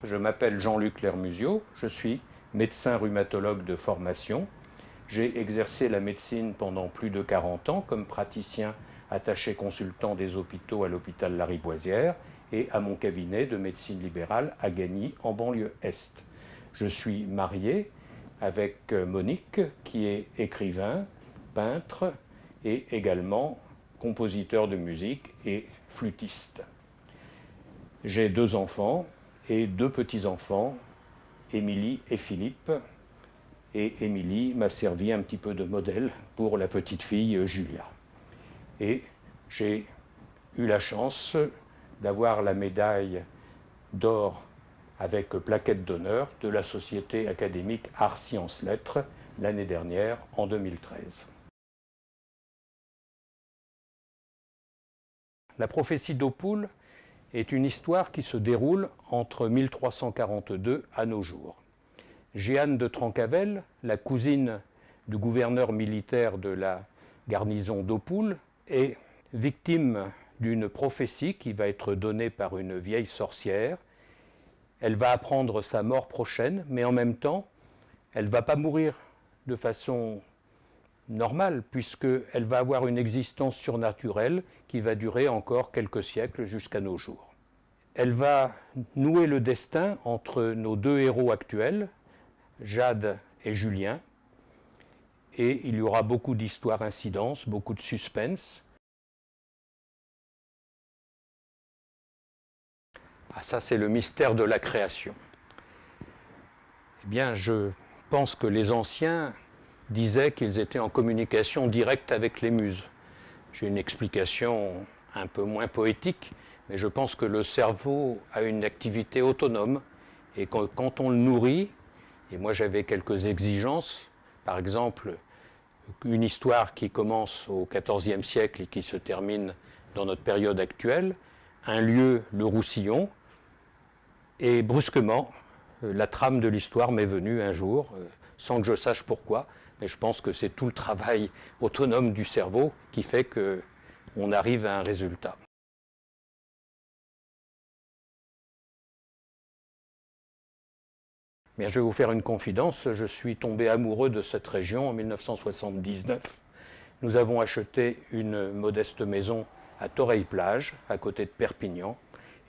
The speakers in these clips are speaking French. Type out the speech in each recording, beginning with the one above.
Je m'appelle Jean-Luc Lermusio, je suis médecin rhumatologue de formation. J'ai exercé la médecine pendant plus de 40 ans comme praticien attaché consultant des hôpitaux à l'hôpital Lariboisière et à mon cabinet de médecine libérale à Gagny, en banlieue Est. Je suis marié avec Monique, qui est écrivain, peintre et également compositeur de musique et flûtiste. J'ai 2 enfants et 2 petits-enfants, Émilie et Philippe. Et Émilie m'a servi un petit peu de modèle pour la petite fille Julia. Et j'ai eu la chance d'avoir la médaille d'or avec plaquette d'honneur de la Société académique Arts Sciences Lettres l'année dernière, en 2013. La prophétie d'Oppoul est une histoire qui se déroule entre 1342 à nos jours. Jeanne de Trencavel, la cousine du gouverneur militaire de la garnison d'Oppoul, est victime d'une prophétie qui va être donnée par une vieille sorcière. Elle va apprendre sa mort prochaine, mais en même temps, elle ne va pas mourir de façon normale, puisqu'elle va avoir une existence surnaturelle qui va durer encore quelques siècles jusqu'à nos jours. Elle va nouer le destin entre nos 2 héros actuels, Jade et Julien, et il y aura beaucoup d'histoires incidences, beaucoup de suspense. Ah, ça c'est le mystère de la création. Eh bien, je pense que les anciens disaient qu'ils étaient en communication directe avec les muses. J'ai une explication un peu moins poétique, mais je pense que le cerveau a une activité autonome et quand on le nourrit, et moi j'avais quelques exigences, par exemple une histoire qui commence au XIVe siècle et qui se termine dans notre période actuelle, un lieu, le Roussillon, et brusquement, la trame de l'histoire m'est venue un jour, sans que je sache pourquoi, mais je pense que c'est tout le travail autonome du cerveau qui fait qu'on arrive à un résultat. Bien, je vais vous faire une confidence, je suis tombé amoureux de cette région en 1979. Nous avons acheté une modeste maison à Toreil-Plage, à côté de Perpignan,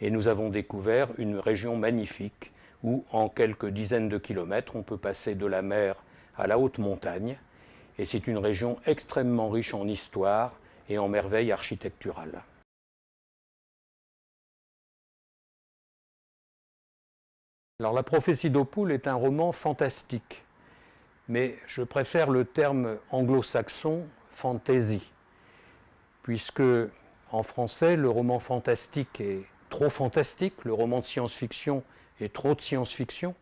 et nous avons découvert une région magnifique où, en quelques dizaines de kilomètres, on peut passer de la mer à la haute montagne, et c'est une région extrêmement riche en histoire et en merveilles architecturales. Alors, La prophétie d'Oppoul est un roman fantastique, mais je préfère le terme anglo-saxon fantasy, puisque en français, le roman fantastique est trop fantastique, le roman de science-fiction est trop de science-fiction,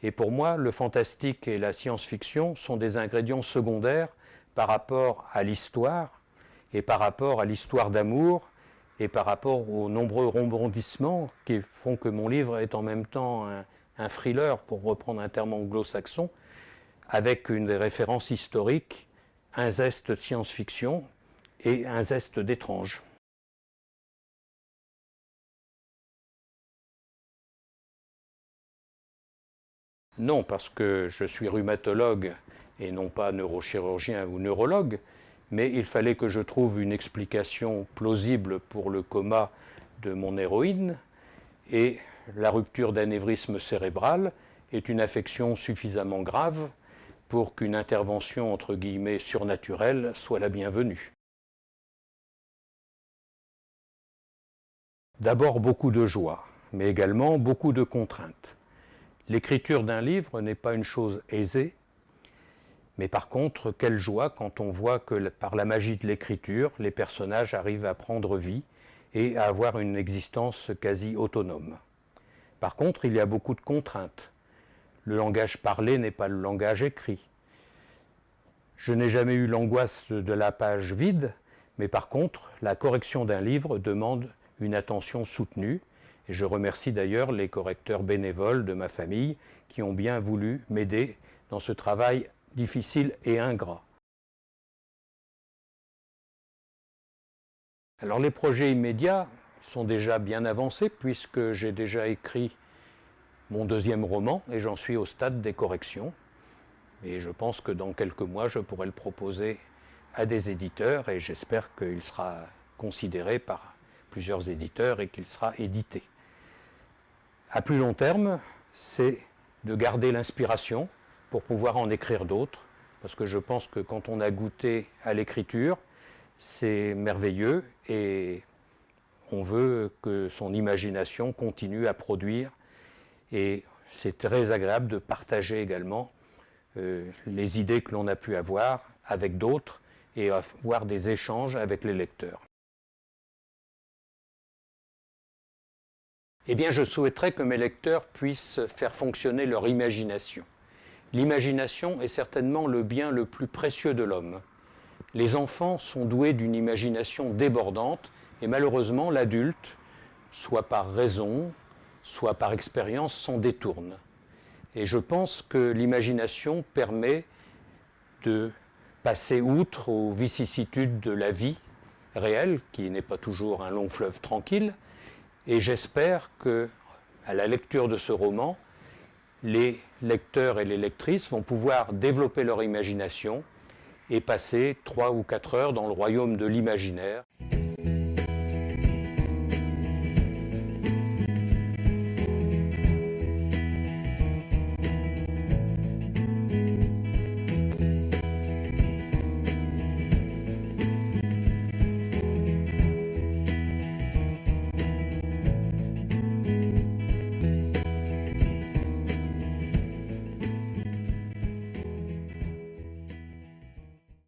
et pour moi, le fantastique et la science-fiction sont des ingrédients secondaires par rapport à l'histoire, et par rapport à l'histoire d'amour, et par rapport aux nombreux rebondissements qui font que mon livre est en même temps un thriller, pour reprendre un terme anglo-saxon, avec une référence historique, un zeste de science-fiction et un zeste d'étrange. Non, parce que je suis rhumatologue et non pas neurochirurgien ou neurologue, mais il fallait que je trouve une explication plausible pour le coma de mon héroïne, et la rupture d'anévrisme cérébral est une affection suffisamment grave pour qu'une intervention entre guillemets surnaturelle soit la bienvenue. D'abord beaucoup de joie, mais également beaucoup de contraintes. L'écriture d'un livre n'est pas une chose aisée, mais par contre, quelle joie quand on voit que par la magie de l'écriture, les personnages arrivent à prendre vie et à avoir une existence quasi autonome. Par contre, il y a beaucoup de contraintes. Le langage parlé n'est pas le langage écrit. Je n'ai jamais eu l'angoisse de la page vide, mais par contre, la correction d'un livre demande une attention soutenue, et je remercie d'ailleurs les correcteurs bénévoles de ma famille qui ont bien voulu m'aider dans ce travail difficile et ingrat. Alors les projets immédiats sont déjà bien avancés puisque j'ai déjà écrit mon deuxième roman et j'en suis au stade des corrections. Et je pense que dans quelques mois, je pourrai le proposer à des éditeurs et j'espère qu'il sera considéré par plusieurs éditeurs et qu'il sera édité. À plus long terme, c'est de garder l'inspiration pour pouvoir en écrire d'autres, parce que je pense que quand on a goûté à l'écriture, c'est merveilleux et on veut que son imagination continue à produire et c'est très agréable de partager également les idées que l'on a pu avoir avec d'autres et avoir des échanges avec les lecteurs. Eh bien, je souhaiterais que mes lecteurs puissent faire fonctionner leur imagination. L'imagination est certainement le bien le plus précieux de l'homme. Les enfants sont doués d'une imagination débordante et malheureusement l'adulte, soit par raison, soit par expérience, s'en détourne. Et je pense que l'imagination permet de passer outre aux vicissitudes de la vie réelle, qui n'est pas toujours un long fleuve tranquille, et j'espère que, à la lecture de ce roman, les lecteurs et les lectrices vont pouvoir développer leur imagination et passer 3 ou 4 heures dans le royaume de l'imaginaire.